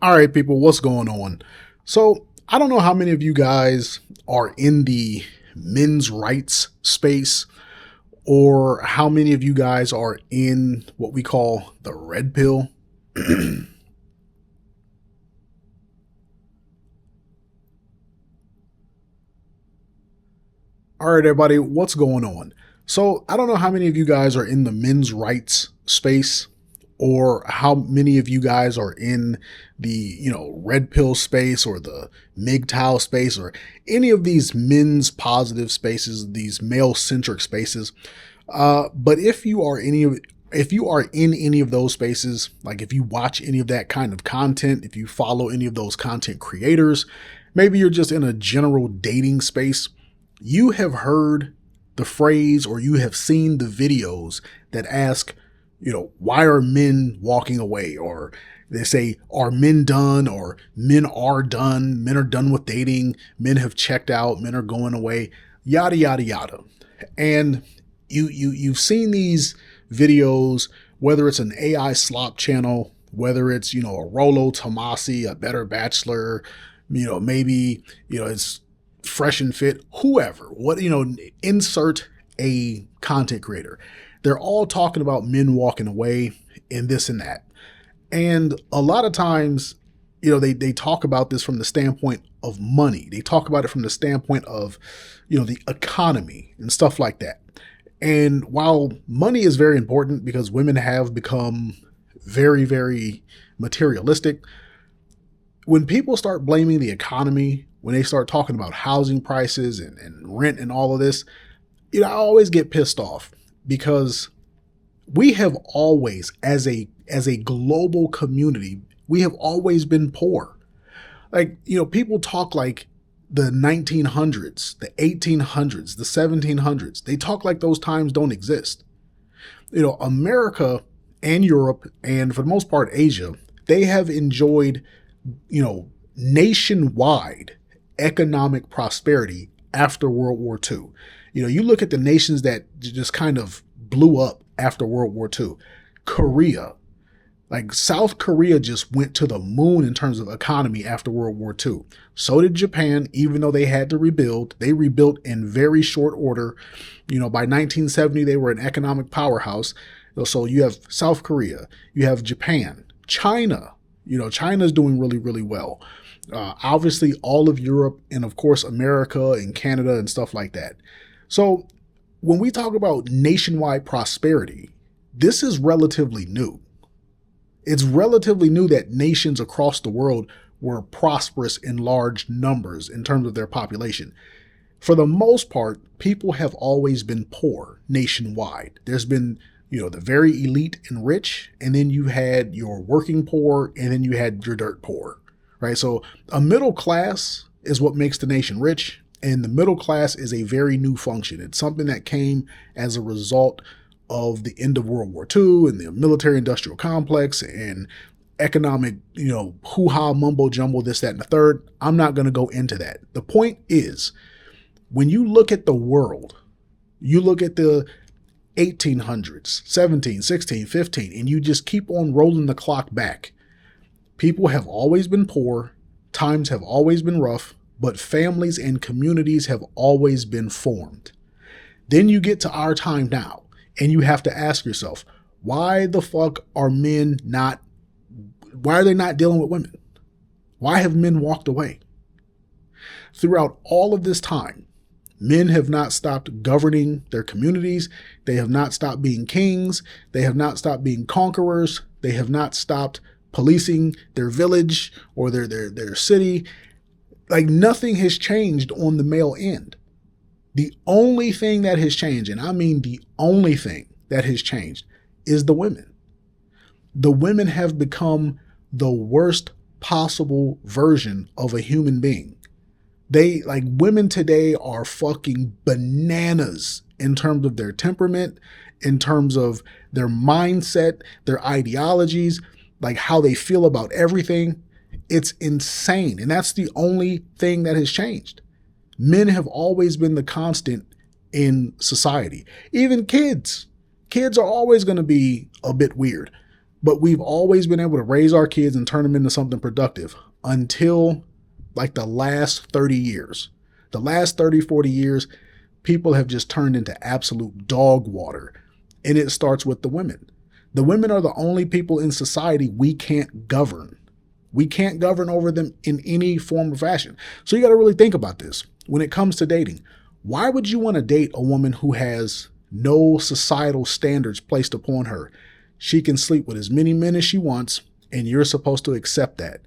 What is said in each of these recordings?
All right, people, what's going on? So, I don't know how many of you guys are in the men's rights space or how many of you guys are in what we call the red pill. All right, everybody, what's going on? So, I don't know how many of you guys are in the men's rights space or how many of you guys are in the, red pill space or the MGTOW space or any of these men's positive spaces, these male centric spaces. But if you are in any of those spaces, like if you watch any of that kind of content, if you follow any of those content creators, maybe you're just in a general dating space, you have heard the phrase or you have seen the videos that ask, why are men walking away? Or they say, are men done? Or men are done. Men are done with dating. Men have checked out. Men are going away. Yada, yada, yada. And you've seen these videos, whether it's an AI slop channel, whether it's, a Rolo Tomasi, a Better Bachelor, maybe, it's Fresh and Fit, whoever, insert a content creator. They're all talking about men walking away and this and that. And a lot of times, they talk about this from the standpoint of money. They talk about it from the standpoint of, the economy and stuff like that. And while money is very important because women have become very, very materialistic, when people start blaming the economy, when they start talking about housing prices and rent and all of this, I always get pissed off because we have always, as a global community, we have always been poor. Like, people talk like the 1900s, the 1800s, the 1700s. They talk like those times don't exist. America and Europe, and for the most part, Asia, they have enjoyed, nationwide economic prosperity after World War II. You look at the nations that just kind of blew up after World War II. Korea, like South Korea just went to the moon in terms of economy after World War II. So did Japan, even though they had to rebuild. They rebuilt in very short order. By 1970, they were an economic powerhouse. So you have South Korea, you have Japan, China. China's doing really, really well. Obviously, all of Europe and, of course, America and Canada and stuff like that. So when we talk about nationwide prosperity, this is relatively new. It's relatively new that nations across the world were prosperous in large numbers in terms of their population. For the most part, people have always been poor nationwide. There's been, the very elite and rich, and then you had your working poor, and then you had your dirt poor, right? So a middle class is what makes the nation rich, and the middle class is a very new function. It's something that came as a result of the end of World War II and the military industrial complex and economic, hoo-ha, mumbo jumbo, this, that, and the third. I'm not going to go into that. The point is, when you look at the world, you look at the 1800s, 17, 16, 15, and you just keep on rolling the clock back. People have always been poor, times have always been rough, but families and communities have always been formed. Then you get to our time now, and you have to ask yourself, why the fuck are they not dealing with women? Why have men walked away? Throughout all of this time, men have not stopped governing their communities. They have not stopped being kings. They have not stopped being conquerors. They have not stopped policing their village or their city. Like, nothing has changed on the male end. The only thing that has changed, and I mean the only thing that has changed, is the women. The women have become the worst possible version of a human being. Women today are fucking bananas in terms of their temperament, in terms of their mindset, their ideologies, like how they feel about everything. It's insane. And that's the only thing that has changed. Men have always been the constant in society. Even kids. Kids are always going to be a bit weird. But we've always been able to raise our kids and turn them into something productive until like the last 30 years. The last 30, 40 years, people have just turned into absolute dog water. And it starts with the women. The women are the only people in society we can't govern. We can't govern over them in any form or fashion. So you got to really think about this when it comes to dating. Why would you want to date a woman who has no societal standards placed upon her? She can sleep with as many men as she wants, and you're supposed to accept that.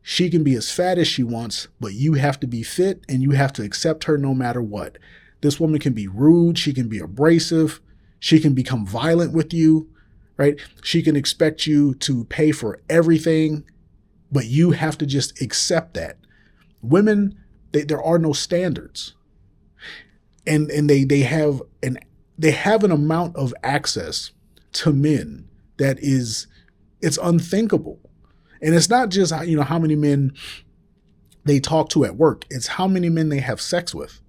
She can be as fat as she wants, but you have to be fit and you have to accept her no matter what. This woman can be rude. She can be abrasive. She can become violent with you, right? She can expect you to pay for everything, but you have to just accept that. Women, there are no standards. And they have an amount of access to men that it's unthinkable. And it's not just, how many men they talk to at work. It's how many men they have sex with.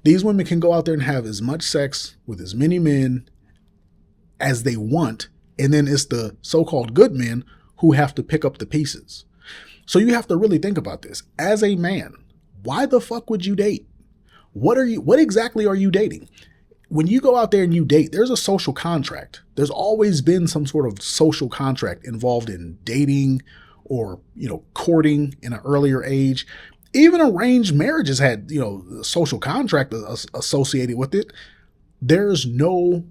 These women can go out there and have as much sex with as many men as they want. And then it's the so-called good men who have to pick up the pieces. So you have to really think about this. As a man, why the fuck would you date? What exactly are you dating? When you go out there and you date, there's a social contract. There's always been some sort of social contract involved in dating or, courting in an earlier age. Even arranged marriages had, a social contract associated with it. There's no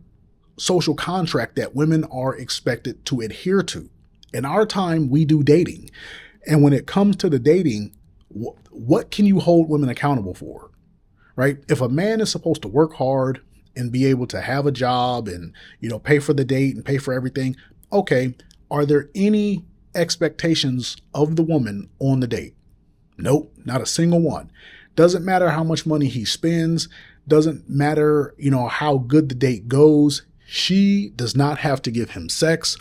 social contract that women are expected to adhere to. In our time, we do dating. And when it comes to the dating, what can you hold women accountable for? Right? If a man is supposed to work hard and be able to have a job and, pay for the date and pay for everything. Okay. Are there any expectations of the woman on the date? Nope. Not a single one. Doesn't matter how much money he spends. Doesn't matter, how good the date goes. She does not have to give him sex.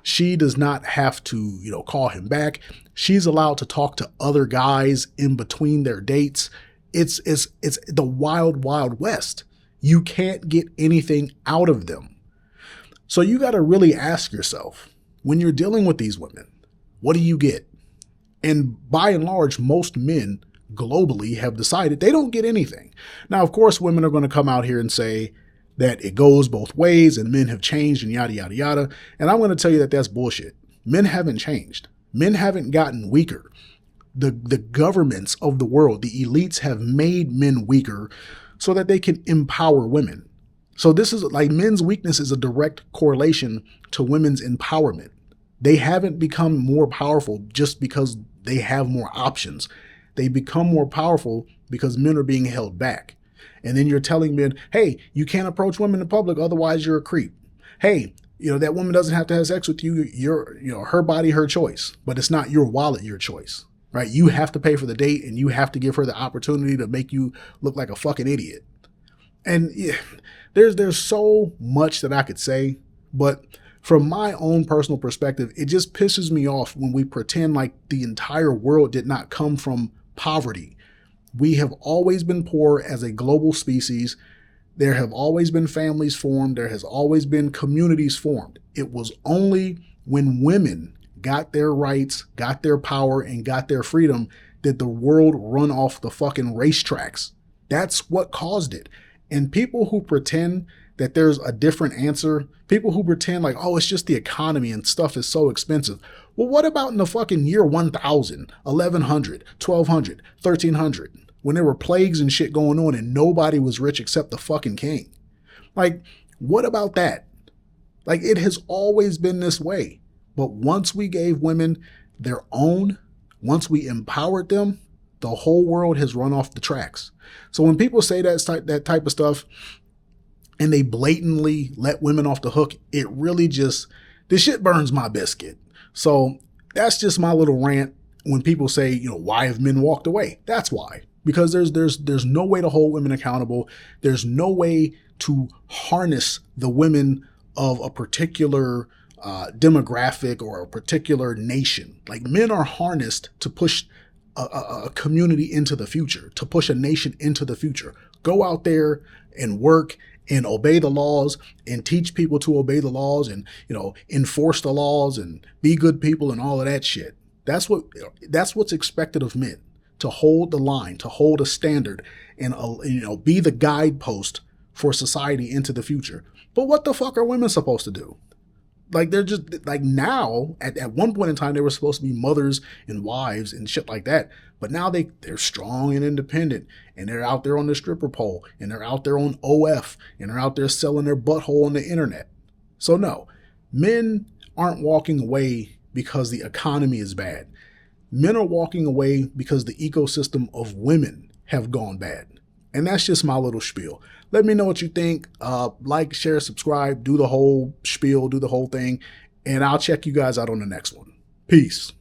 She does not have to, call him back. She's allowed to talk to other guys in between their dates. It's the wild, wild west. You can't get anything out of them. So you got to really ask yourself, when you're dealing with these women, what do you get? And by and large, most men globally have decided they don't get anything. Now, of course, women are going to come out here and say that it goes both ways and men have changed and yada, yada, yada. And I'm going to tell you that that's bullshit. Men haven't changed. Men haven't gotten weaker. The governments of the world, the elites have made men weaker so that they can empower women. So this is like men's weakness is a direct correlation to women's empowerment. They haven't become more powerful just because they have more options. They become more powerful because men are being held back. And then you're telling men, hey, you can't approach women in public, otherwise you're a creep. Hey, that woman doesn't have to have sex with you. You're, her body, her choice, but it's not your wallet, your choice. Right? You have to pay for the date and you have to give her the opportunity to make you look like a fucking idiot. And yeah, there's so much that I could say, but from my own personal perspective, it just pisses me off when we pretend like the entire world did not come from poverty. We have always been poor as a global species. There have always been families formed. There has always been communities formed. It was only when women got their rights, got their power, and got their freedom did the world run off the fucking racetracks. That's what caused it. And people who pretend that there's a different answer, people who pretend like, oh, it's just the economy and stuff is so expensive. Well, what about in the fucking year 1000, 1100, 1200, 1300, when there were plagues and shit going on and nobody was rich except the fucking king? Like, what about that? Like, it has always been this way. But once we gave women their own, once we empowered them, the whole world has run off the tracks. So when people say that type of stuff and they blatantly let women off the hook, it really just, this shit burns my biscuit. So that's just my little rant. When people say, why have men walked away? That's why. Because there's no way to hold women accountable. There's no way to harness the women of a particular demographic or a particular nation. Like, men are harnessed to push a community into the future, to push a nation into the future. Go out there and work and obey the laws and teach people to obey the laws and, enforce the laws and be good people and all of that shit. That's what's expected of men, to hold the line, to hold a standard and, be the guidepost for society into the future. But what the fuck are women supposed to do? Like, they're just like, now at one point in time, they were supposed to be mothers and wives and shit like that. But now they're strong and independent, and they're out there on the stripper pole, and they're out there on OF, and they're out there selling their butthole on the internet. So no, men aren't walking away because the economy is bad. Men are walking away because the ecosystem of women have gone bad. And that's just my little spiel. Let me know what you think. Like, share, subscribe, do the whole spiel, do the whole thing. And I'll check you guys out on the next one. Peace.